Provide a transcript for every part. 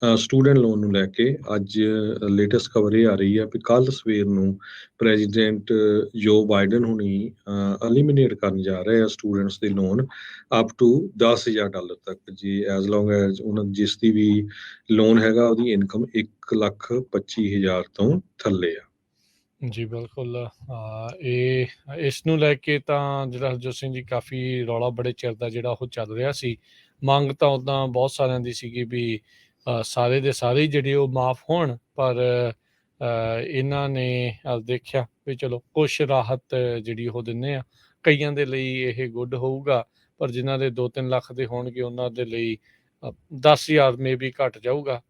Student loan ਨੂੰ ਲੈ ਕੇ ਅੱਜ ਲੇਟੈਸਟ ਖਬਰ ਇਹ ਆ ਰਹੀ ਹੈ ਵੀ ਕੱਲ੍ਹ ਸਵੇਰ ਨੂੰ ਪ੍ਰੈਜ਼ੀਡੈਂਟ ਜੋ ਬਾਈਡਨ ਹੁਣੀ ਐਲੀਮੀਨੇਟ ਕਰਨ ਜਾ ਰਹੇ ਆ ਸਟੂਡੈਂਟਸ ਦੇ ਲੋਨ ਅਪ ਟੂ $10,000 ਤੱਕ ਜੀ, ਐਜ਼ ਲੌਂਗ ਐਜ਼ ਉਹਨਾਂ ਜਿਸ ਦੀ ਵੀ ਲੋਨ ਹੈਗਾ ਉਹਦੀ ਇਨਕਮ 1,25,000 ਤੋਂ ਥੱਲੇ ਆ। ਜੀ ਬਿਲਕੁਲ। ਇਹ ਇਸ ਨੂੰ ਲੈ ਕੇ ਤਾਂ ਜਿਹੜਾ ਹਰਜੋਤ ਸਿੰਘ ਜੀ ਕਾਫੀ ਰੌਲਾ ਬੜੇ ਚਿਰ ਦਾ ਜਿਹੜਾ ਉਹ ਚੱਲ ਰਿਹਾ ਸੀ। ਮੰਗ ਤਾਂ ਉੱਦਾਂ ਬਹੁਤ ਸਾਰਿਆਂ ਦੀ ਸੀਗੀ ਵੀ ਸਾਰੇ ਦੇ ਸਾਰੇ ਹੀ ਜਿਹੜੇ ਉਹ ਮਾਫ ਹੋਣ, ਪਰ ਇਹਨਾਂ ਨੇ ਦੇਖਿਆ ਵੀ ਚਲੋ ਕੁਛ ਰਾਹਤ ਜਿਹੜੀ ਉਹ ਦਿੰਦੇ ਆ। ਕਈਆਂ ਦੇ ਲਈ ਇਹ ਗੁੱਡ ਹੋਊਗਾ, ਪਰ ਜਿਨ੍ਹਾਂ ਦੇ 2-3 ਲੱਖ ਦੇ ਹੋਣਗੇ ਉਹਨਾਂ ਦੇ ਲਈ 10,000 ਮੇ ਵੀ ਘਟ ਜਾਊਗਾ,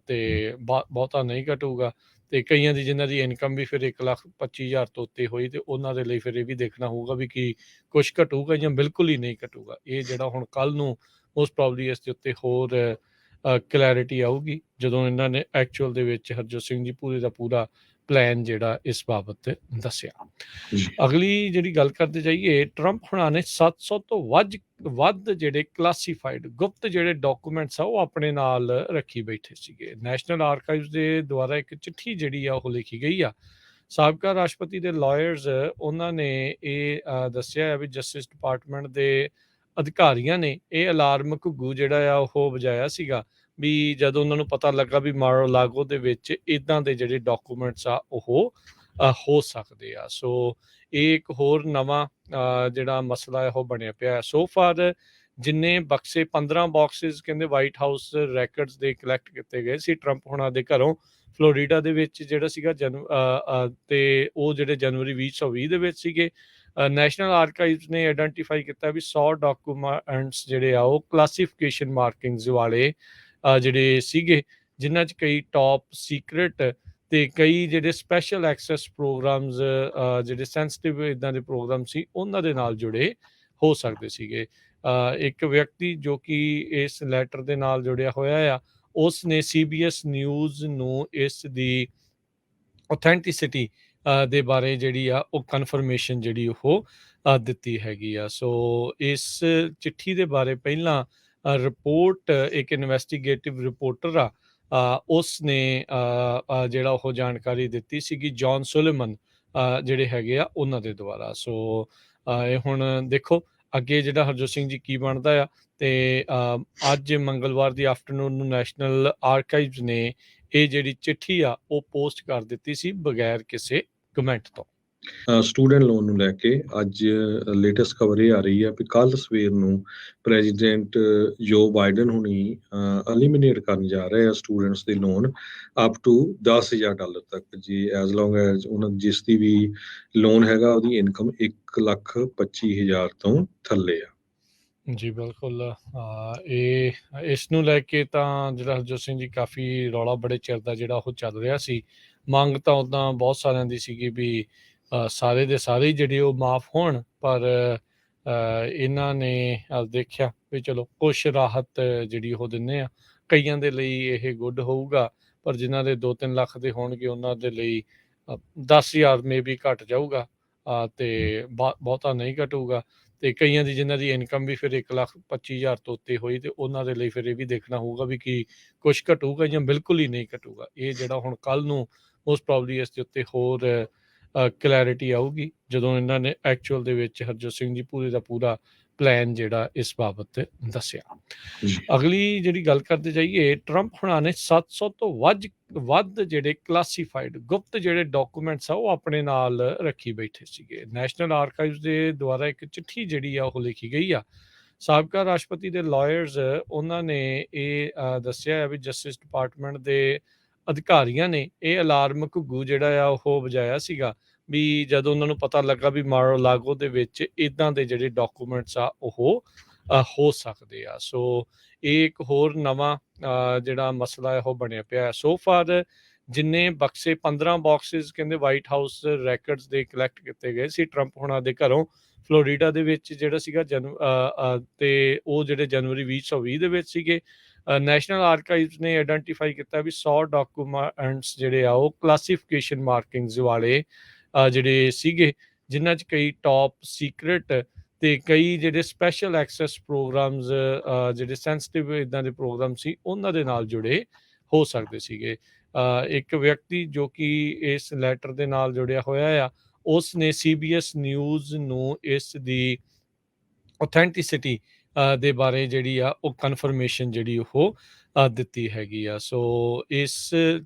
ਤੇ ਬਹੁਤਾ ਨਹੀਂ ਘਟੂਗਾ। ਤੇ ਕਈਆਂ ਦੀ ਜਿਨ੍ਹਾਂ ਦੀ ਇਨਕਮ ਵੀ ਫਿਰ 1,25,000 ਤੋਂ ਉੱਤੇ ਹੋਈ, ਤੇ ਉਹਨਾਂ ਦੇ ਲਈ ਫਿਰ ਇਹ ਵੀ ਦੇਖਣਾ ਹੋਊਗਾ ਵੀ ਕੀ ਕੁਛ ਘਟੂਗਾ ਜਾਂ ਬਿਲਕੁਲ ਹੀ ਨਹੀਂ ਘਟੂਗਾ। ਇਹ ਜਿਹੜਾ ਹੁਣ ਕੱਲ੍ਹ ਨੂੰ ਮੋਸਟ ਪ੍ਰੋਬਬਲੀ ਇਸ ਦੇ ਉੱਤੇ ਹੋਰ ਕਲੈਰਿਟੀ ਆਊਗੀ ਜਦੋਂ ਇਹਨਾਂ ਨੇ ਐਕਚੁਅਲ ਦੇ ਵਿੱਚ ਹਰਜੋਤ ਸਿੰਘ ਜੀ ਪੂਰੇ ਦਾ ਪੂਰਾ ਪਲਾਨ ਜਿਹੜਾ ਇਸ ਬਾਬਤ ਦੱਸਿਆ। ਅਗਲੀ ਜਿਹੜੀ ਗੱਲ ਕਰਦੇ ਜਾਈਏ, ਟਰੰਪ ਹੁਣਾਂ ਨੇ 700 ਤੋਂ ਵੱਧ ਜਿਹੜੇ ਕਲਾਸੀਫਾਈਡ ਗੁਪਤ ਜਿਹੜੇ ਡਾਕੂਮੈਂਟਸ ਆ ਉਹ ਆਪਣੇ ਨਾਲ ਰੱਖੀ ਬੈਠੇ ਸੀਗੇ। ਨੈਸ਼ਨਲ ਆਰਕਾਈਵਜ਼ ਦੇ ਦੁਆਰਾ ਇੱਕ ਚਿੱਠੀ ਜਿਹੜੀ ਆ ਉਹ ਲਿਖੀ ਗਈ ਆ। ਸਾਬਕਾ ਰਾਸ਼ਟਰਪਤੀ ਦੇ ਲਾਇਰਸ ਉਹਨਾਂ ਨੇ ਇਹ ਦੱਸਿਆ ਹੈ ਵੀ ਜਸਟਿਸ ਡਿਪਾਰਟਮੈਂਟ ਦੇ ਅਧਿਕਾਰੀਆਂ ਨੇ ਇਹ ਅਲਾਰਮ ਘੁੱਗੂ ਜਿਹੜਾ ਆ ਉਹ ਵਜਾਇਆ ਸੀਗਾ ਵੀ ਜਦੋਂ ਉਹਨਾਂ ਨੂੰ ਪਤਾ ਲੱਗਾ ਵੀ ਮਾਰ-ਆ-ਲਾਗੋ ਦੇ ਵਿੱਚ ਇੱਦਾਂ ਦੇ ਜਿਹੜੇ ਡਾਕੂਮੈਂਟਸ ਆ ਉਹ ਹੋ ਸਕਦੇ ਆ। ਸੋ ਇਹ ਇੱਕ ਹੋਰ ਨਵਾਂ ਜਿਹੜਾ ਮਸਲਾ ਹੈ ਉਹ ਬਣਿਆ ਪਿਆ। ਸੋ ਫਾਰ ਜਿੰਨੇ ਬਕਸੇ 15 ਬਾਕਸਿਸ ਕਹਿੰਦੇ ਵਾਈਟ ਹਾਊਸ ਰੈਕਰਡਸ ਦੇ ਕਲੈਕਟ ਕੀਤੇ ਗਏ ਸੀ ਟਰੰਪ ਹੁਣਾਂ ਦੇ ਘਰੋਂ ਫਲੋਰੀਡਾ ਦੇ ਵਿੱਚ ਜਿਹੜਾ ਸੀਗਾ ਤੇ ਉਹ ਜਿਹੜੇ ਜਨਵਰੀ 2020 ਦੇ ਵਿੱਚ ਸੀਗੇ। ਨੈਸ਼ਨਲ ਆਰਕਾਈਵਜ਼ ਨੇ ਆਈਡੈਂਟੀਫਾਈ ਕੀਤਾ ਵੀ 100 ਡਾਕੂਮੈਂਟਸ ਜਿਹੜੇ ਆ ਉਹ ਕਲਾਸੀਫਿਕੇਸ਼ਨ ਮਾਰਕਿੰਗਸ ਵਾਲੇ ਜਿਹੜੇ ਸੀਗੇ, ਜਿਨ੍ਹਾਂ 'ਚ ਕਈ ਟੌਪ ਸੀਕਰੇਟ ਤੇ ਕਈ ਜਿਹੜੇ ਸਪੈਸ਼ਲ ਐਕਸੈਸ ਪ੍ਰੋਗਰਾਮਸ ਜਿਹੜੇ ਸੈਂਸਿਟਿਵ ਇੱਦਾਂ ਦੇ ਪ੍ਰੋਗਰਾਮ ਸੀ ਉਹਨਾਂ ਦੇ ਨਾਲ ਜੁੜੇ ਹੋ ਸਕਦੇ ਸੀਗੇ। ਇੱਕ ਵਿਅਕਤੀ ਜੋ ਕਿ ਇਸ ਲੈਟਰ ਦੇ ਨਾਲ ਜੁੜਿਆ ਹੋਇਆ ਆ, ਉਸ ਨੇ CBS ਨਿਊਜ਼ ਨੂੰ ਇਸ ਦੀ ਔਥੈਂਟਿਸਿਟੀ ਦੇ ਬਾਰੇ ਜਿਹੜੀ ਆ ਉਹ ਕਨਫਰਮੇਸ਼ਨ ਜਿਹੜੀ ਉਹ ਦਿੱਤੀ ਹੈਗੀ ਆ। ਸੋ ਇਸ ਚਿੱਠੀ ਦੇ ਬਾਰੇ ਪਹਿਲਾਂ ਰਿਪੋਰਟ ਇੱਕ ਇਨਵੈਸਟੀਗੇਟਿਵ ਰਿਪੋਰਟਰ ਆ ਉਸ ਨੇ ਜਿਹੜਾ ਉਹ ਜਾਣਕਾਰੀ ਦਿੱਤੀ ਸੀਗੀ, ਜੌਨ ਸੁਲੇਮਨ ਜਿਹੜੇ ਹੈਗੇ ਆ ਉਹਨਾਂ ਦੇ ਦੁਆਰਾ। ਸੋ ਇਹ ਹੁਣ ਦੇਖੋ ਅੱਗੇ ਜਿਹੜਾ ਹਰਜੋਤ ਸਿੰਘ ਜੀ ਕੀ ਬਣਦਾ ਆ। ਤੇ ਅੱਜ ਮੰਗਲਵਾਰ ਦੀ ਆਫਟਰਨੂਨ ਨੂੰ ਨੈਸ਼ਨਲ ਆਰਕਾਈਵਜ਼ ਨੇ ਇਹ ਜਿਹੜੀ ਚਿੱਠੀ ਆ ਉਹ ਪੋਸਟ ਕਰ ਦਿੱਤੀ ਸੀ ਬਗੈਰ ਕਿਸੇ ਕਮੈਂਟ ਤੋਂ। ਸਟੂਡੈਂਟ ਲੋਨ ਨੂੰ ਲੈ ਕੇ ਅੱਜ ਲੇਟੈਸਟ ਖਬਰ ਇਹ ਆ ਰਹੀ ਹੈ ਵੀ ਕੱਲ੍ਹ ਸਵੇਰ ਨੂੰ ਪ੍ਰੈਜ਼ੀਡੈਂਟ ਜੋ ਬਾਈਡਨ ਹੁਣੀ ਐਲੀਮੀਨੇਟ ਕਰਨ ਜਾ ਰਹੇ ਆ ਸਟੂਡੈਂਟਸ ਦੇ ਲੋਨ ਅਪ ਟੂ $10,000 ਤੱਕ ਜੀ, ਐਜ਼ ਲੌਂਗ ਐਜ਼ ਉਹਨਾਂ ਜਿਸ ਦੀ ਵੀ ਲੋਨ ਹੈਗਾ ਉਹਦੀ ਇਨਕਮ 1,25,000 ਤੋਂ ਥੱਲੇ ਆ। ਜੀ ਬਿਲਕੁਲ। ਇਹ ਇਸ ਨੂੰ ਲੈ ਕੇ ਤਾਂ ਜਿਹੜਾ ਹਰਜੋਤ ਸਿੰਘ ਜੀ ਕਾਫੀ ਰੌਲਾ ਬੜੇ ਚਿਰ ਦਾ ਜਿਹੜਾ ਉਹ ਚੱਲ ਰਿਹਾ ਸੀ। ਮੰਗ ਤਾਂ ਉੱਦਾਂ ਬਹੁਤ ਸਾਰਿਆਂ ਦੀ ਸੀਗੀ ਵੀ ਸਾਰੇ ਦੇ ਸਾਰੇ ਹੀ ਜਿਹੜੇ ਉਹ ਮਾਫ ਹੋਣ, ਪਰ ਇਹਨਾਂ ਨੇ ਦੇਖਿਆ ਵੀ ਚਲੋ ਕੁਛ ਰਾਹਤ ਜਿਹੜੀ ਉਹ ਦਿੰਦੇ ਆ। ਕਈਆਂ ਦੇ ਲਈ ਇਹ ਗੁੱਡ ਹੋਊਗਾ, ਪਰ ਜਿਨ੍ਹਾਂ ਦੇ 2-3 ਲੱਖ ਦੇ ਹੋਣਗੇ ਉਹਨਾਂ ਦੇ ਲਈ 10,000 ਮੇ ਵੀ ਘਟ ਜਾਊਗਾ, ਤੇ ਬਹੁਤਾ ਨਹੀਂ ਘਟੂਗਾ। ਤੇ ਕਈਆਂ ਦੀ ਜਿਨ੍ਹਾਂ ਦੀ ਇਨਕਮ ਵੀ ਫਿਰ 1,25,000 ਤੋਂ ਉੱਤੇ ਹੋਈ, ਤੇ ਉਹਨਾਂ ਦੇ ਲਈ ਫਿਰ ਇਹ ਵੀ ਦੇਖਣਾ ਹੋਊਗਾ ਵੀ ਕੀ ਕੁਛ ਘਟੂਗਾ ਜਾਂ ਬਿਲਕੁਲ ਹੀ ਨਹੀਂ ਘਟੂਗਾ। ਇਹ ਜਿਹੜਾ ਹੁਣ ਕੱਲ੍ਹ ਨੂੰ ਮੋਸਟ ਪ੍ਰੋਬਬਲੀ ਇਸ ਦੇ ਉੱਤੇ ਹੋਰ ਕਲੈਰਿਟੀ ਆਊਗੀ ਜਦੋਂ ਇਹਨਾਂ ਨੇ ਐਕਚੁਅਲ ਦੇ ਵਿੱਚ ਹਰਜੋਤ ਸਿੰਘ ਜੀ ਪੂਰੇ ਦਾ ਪੂਰਾ ਪਲਾਨ ਜਿਹੜਾ ਇਸ ਬਾਬਤ ਦੱਸਿਆ। ਅਗਲੀ ਜਿਹੜੀ ਗੱਲ ਕਰਦੇ ਜਾਈਏ, ਟਰੰਪ ਹੁਣਾਂ ਨੇ 700 ਤੋਂ ਵੱਧ ਜਿਹੜੇ ਕਲਾਸੀਫਾਈਡ ਗੁਪਤ ਜਿਹੜੇ ਡਾਕੂਮੈਂਟਸ ਆ ਉਹ ਆਪਣੇ ਨਾਲ ਰੱਖੀ ਬੈਠੇ ਸੀਗੇ। ਨੈਸ਼ਨਲ ਆਰਕਾਈਵਜ਼ ਦੇ ਦੁਆਰਾ ਇੱਕ ਚਿੱਠੀ ਜਿਹੜੀ ਆ ਉਹ ਲਿਖੀ ਗਈ ਆ। ਸਾਬਕਾ ਰਾਸ਼ਟਰਪਤੀ ਦੇ ਲਾਇਰਸ ਉਹਨਾਂ ਨੇ ਇਹ ਦੱਸਿਆ ਹੈ ਵੀ ਜਸਟਿਸ ਡਿਪਾਰਟਮੈਂਟ ਦੇ ਅਧਿਕਾਰੀਆਂ ਨੇ ਇਹ ਅਲਾਰਮ ਘੁੱਗੂ ਜਿਹੜਾ ਆ ਉਹ ਵਜਾਇਆ ਸੀਗਾ ਵੀ ਜਦੋਂ ਉਹਨਾਂ ਨੂੰ ਪਤਾ ਲੱਗਾ ਵੀ ਮਾਰ-ਆ-ਲਾਗੋ ਦੇ ਵਿੱਚ ਇੱਦਾਂ ਦੇ ਜਿਹੜੇ ਡਾਕੂਮੈਂਟਸ ਆ ਉਹ ਹੋ ਸਕਦੇ ਆ। ਸੋ ਇਹ ਇੱਕ ਹੋਰ ਨਵਾਂ ਜਿਹੜਾ ਮਸਲਾ ਹੈ ਉਹ ਬਣਿਆ ਪਿਆ। ਸੋ ਫਾਰ ਜਿੰਨੇ ਬਕਸੇ 15 ਬਾਕਸਿਸ ਕਹਿੰਦੇ ਵਾਈਟ ਹਾਊਸ ਰੈਕਰਡਸ ਦੇ ਕਲੈਕਟ ਕੀਤੇ ਗਏ ਸੀ ਟਰੰਪ ਹੁਣਾਂ ਦੇ ਘਰੋਂ ਫਲੋਰੀਡਾ ਦੇ ਵਿੱਚ ਜਿਹੜਾ ਸੀਗਾ ਤੇ ਉਹ ਜਿਹੜੇ ਜਨਵਰੀ 2020 ਦੇ ਵਿੱਚ ਸੀਗੇ। ਨੈਸ਼ਨਲ ਆਰਕਾਈਵਜ਼ ਨੇ ਆਈਡੈਂਟੀਫਾਈ ਕੀਤਾ ਵੀ 100 ਡਾਕੂਮੈਂਟਸ ਜਿਹੜੇ ਆ ਉਹ ਕਲਾਸੀਫਿਕੇਸ਼ਨ ਮਾਰਕਿੰਗਸ ਵਾਲੇ ਜਿਹੜੇ ਸੀਗੇ, ਜਿਨ੍ਹਾਂ 'ਚ ਕਈ ਟੌਪ ਸੀਕਰੇਟ ਤੇ ਕਈ ਜਿਹੜੇ ਸਪੈਸ਼ਲ ਐਕਸੈਸ ਪ੍ਰੋਗਰਾਮਸ ਜਿਹੜੇ ਸੈਂਸਿਟਿਵ ਇਦਾਂ ਦੇ ਪ੍ਰੋਗਰਾਮ ਸੀ ਉਹਨਾਂ ਦੇ ਨਾਲ ਜੁੜੇ ਹੋ ਸਕਦੇ ਸੀਗੇ। ਇੱਕ ਵਿਅਕਤੀ ਜੋ ਕਿ ਇਸ ਲੈਟਰ ਦੇ ਨਾਲ ਜੁੜਿਆ ਹੋਇਆ ਆ, ਉਸ ਨੇ ਸੀਬੀਐਸ ਨਿਊਜ਼ ਨੂੰ ਇਸ ਦੀ ਆਥੈਂਟਿਸਿਟੀ ਦੇ ਬਾਰੇ ਜਿਹੜੀ ਆ ਉਹ ਕਨਫਰਮੇਸ਼ਨ ਜਿਹੜੀ ਉਹ ਦਿੱਤੀ ਹੈਗੀ ਆ। ਸੋ ਇਸ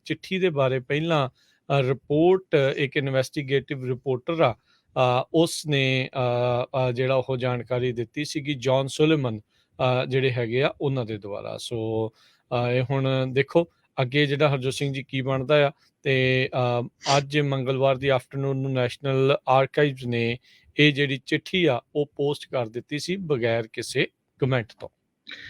ਚਿੱਠੀ ਦੇ ਬਾਰੇ ਪਹਿਲਾਂ ਰਿਪੋਰਟ ਇੱਕ ਇਨਵੈਸਟੀਗੇਟਿਵ ਰਿਪੋਰਟਰ ਆ, ਉਸ ਨੇ ਜਿਹੜਾ ਉਹ ਜਾਣਕਾਰੀ ਦਿੱਤੀ ਸੀਗੀ, ਜੌਨ ਸੁਲੇਮਨ ਜਿਹੜੇ ਹੈਗੇ ਆ ਉਹਨਾਂ ਦੇ ਦੁਆਰਾ। ਸੋ ਇਹ ਹੁਣ ਦੇਖੋ ਅੱਗੇ ਜਿਹੜਾ ਹਰਜੋਤ ਸਿੰਘ ਜੀ ਕੀ ਬਣਦਾ ਆ। ਤੇ ਅੱਜ ਮੰਗਲਵਾਰ ਦੀ ਆਫਟਰਨੂਨ ਨੂੰ ਨੈਸ਼ਨਲ ਆਰਕਾਈਵਜ਼ ਨੇ ਇਹ ਜਿਹੜੀ ਚਿੱਠੀ ਆ ਉਹ ਪੋਸਟ ਕਰ ਦਿੱਤੀ ਸੀ ਬਗੈਰ ਕਿਸੇ ਕਮੈਂਟ ਤੋਂ।